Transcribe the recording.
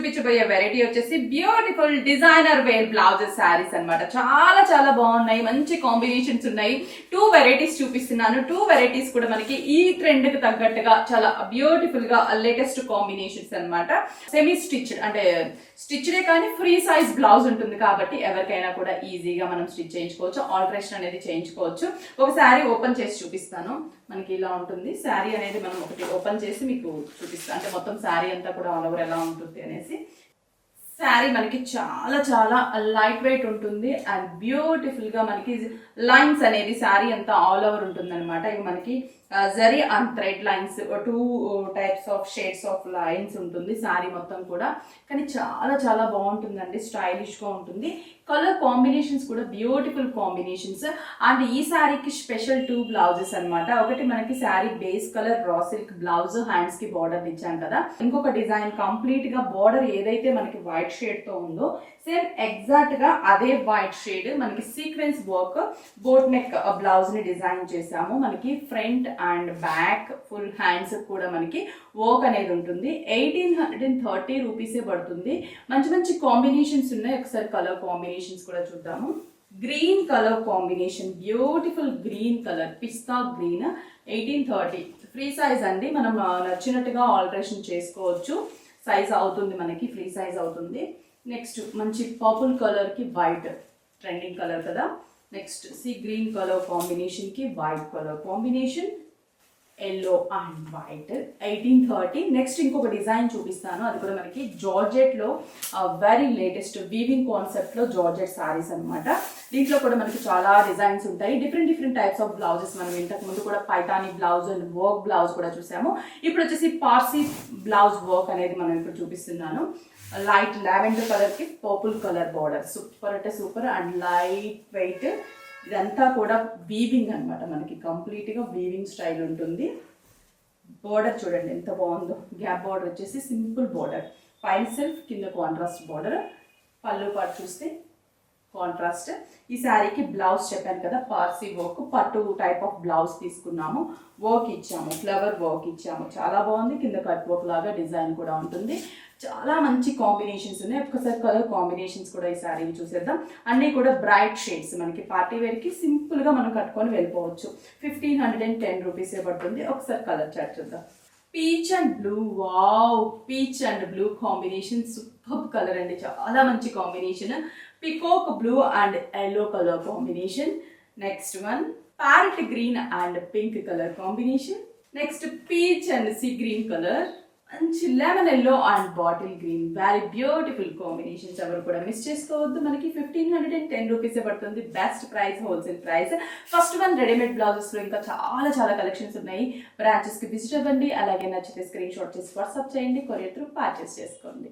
చూపించబోయే వెరైటీ వచ్చేసి beautiful designer wear blouses saris అన్నమాట. చాలా చాలా బాగున్నాయి, మంచి కాంబినేషన్స్ ఉన్నాయి. 2 వెరైటీస్ చూపిస్తున్నాను. 2 వెరైటీస్ కూడా మనకి ఈ ట్రెండ్ కి తగ్గట్టుగా చాలా బ్యూటిఫుల్ గా లేటెస్ట్ కాంబినేషన్స్ అన్నమాట. సెమీ స్టిచ్డ్ అంటే స్టిచ్డే కానీ ఫ్రీ సైజ్ బ్లౌజ్ ఉంటుంది కాబట్టి ఎవరికైనా కూడా ఈజీగా మనం స్టిచ్ చేయించుకోవచ్చు, ఆల్టరేషన్ అనేది చేయించుకోవచ్చు. ఒక శారీ ఓపెన్ చేసి చూపిస్తాను. మనకి ఇలా ఉంటుంది శారీ అనేది. మనం ఒకటి ఓపెన్ చేసి మీకు చూపిస్తాను, అంటే మొత్తం శారీ అంతా కూడా ఆల్ ఓవర్ ఎలా ఉంటుంది అనేసి. శారీ మనకి చాలా చాలా లైట్ వెయిట్ ఉంటుంది అండ్ బ్యూటిఫుల్ గా మనకి లైన్స్ అనేది శారీ అంతా ఆల్ ఓవర్ ఉంటుంది అనమాట. ఇవి మనకి zari and thread lines 2 types of shades of lines ఉంటుంది శారీ మొత్తం కూడా. కానీ చాలా చాలా బాగుంటుందండి, స్టైలిష్ గా ఉంటుంది. కలర్ కాంబినేషన్స్ కూడా బ్యూటిఫుల్ కాంబినేషన్స్. అండ్ ఈ శారీకి స్పెషల్ 2 బ్లౌజెస్ అనమాట. ఒకటి మనకి sari base colour raw silk blouse, hands కి బార్డర్ ఇచ్చాం కదా. ఇంకొక డిజైన్ కంప్లీట్ గా బార్డర్ ఏదైతే మనకి వైట్ షేడ్ తో ఉందో సేమ్ ఎగ్జాక్ట్ గా అదే వైట్ షేడ్ మనకి sequence work boat neck blouse ని డిజైన్ చేసాము. మనకి front and back full hands కూడా మనకి వర్క్ అనేది ఉంటుంది. 1830 రూపీసే పడుతుంది. మంచి మంచి కాంబినేషన్స్ ఉన్నాయి. ఒకసారి కలర్ కాంబినేషన్స్ కూడా చూద్దాము. Green colour combination, beautiful green colour, పిస్తా గ్రీన్, 1830 ఫ్రీ సైజ్ అండి. మనం నచ్చినట్టుగా ఆల్టరేషన్ చేసుకోవచ్చు. సైజ్ అవుతుంది మనకి, ఫ్రీ సైజ్ అవుతుంది. నెక్స్ట్ మంచి పర్పుల్ కలర్ కి వైట్ ట్రెండింగ్ కలర్ కదా. Next sea green colour combination కి white colour combination, yellow and white, 1830. Next ఇంకొక డిజైన్ చూపిస్తాను. అది కూడా మనకి జార్జెట్ లో వెరీ లేటెస్ట్ వీవింగ్ కాన్సెప్ట్ లో జార్జెట్ సారీస్ అనమాట. దీంట్లో కూడా మనకి చాలా డిజైన్స్ ఉంటాయి. Different different types of blouses మనం ఇంతకు ముందు కూడా Paithani blouse and work blouse కూడా చూసాము. ఇప్పుడు వచ్చేసి పార్సీ బ్లౌజ్ వర్క్ అనేది మనం ఇప్పుడు చూపిస్తున్నాను. లైట్ లావెండర్ కలర్ కి పర్పుల్ కలర్ బార్డర్, సూపర్ అంటే సూపర్ అండ్ లైట్ వెయిట్. ఇదంతా కూడా వీవింగ్ అనమాట, మనకి కంప్లీట్ గా వీవింగ్ స్టైల్ ఉంటుంది. బార్డర్ చూడండి ఎంత బాగుందో. గ్యాప్ బార్డర్ వచ్చేసి సింపుల్ బార్డర్, పైన సెల్ఫ్ కింద కాంట్రాస్ట్ బార్డర్. పళ్ళు పాటు చూస్తే కాంట్రాస్ట్. ఈ శారీకి బ్లౌజ్ చెప్పాను కదా, పార్సీ వర్క్ పట్టు టైప్ ఆఫ్ బ్లౌజ్ తీసుకున్నాము. వర్క్ ఇచ్చాము, ఫ్లవర్ వర్క్ ఇచ్చాము, చాలా బాగుంది. కింద కట్ వర్క్ లాగా డిజైన్ కూడా ఉంటుంది. చాలా మంచి కాంబినేషన్స్ ఉన్నాయి. ఒక్కసారి కలర్ కాంబినేషన్స్ కూడా ఈ శారీ చూసేద్దాం. అన్నీ కూడా బ్రైట్ షేడ్స్, మనకి పార్టీ వేర్ కి సింపుల్ గా మనం కట్టుకొని వెళ్ళిపోవచ్చు. 1510 రూపీసే పడుతుంది. ఒకసారి కలర్ చార్ట్ చూద్దాం. Peach and blue, wow, peach and blue combination super colour అండి, చాలా మంచి combination. Peacock blue and yellow colour combination. Next one parrot green and pink colour combination. Next peach and sea green colour, మంచి lemon yellow and bottle green, very beautiful combinations. ఎవరు కూడా miss చేసుకోవద్దు. మనకి 1510 రూపీసే పడుతుంది. Best price, wholesale price. First one readymade blouses లో ఇంకా చాలా చాలా కలెక్షన్స్ ఉన్నాయి. బ్రాంచెస్ కి విజిట్ అవ్వండి. అలాగే నచ్చితే స్క్రీన్ షాట్ చేసి వాట్సాప్ చేయండి. కొరియర్ త్రూ పర్చేస్ చేసుకోండి.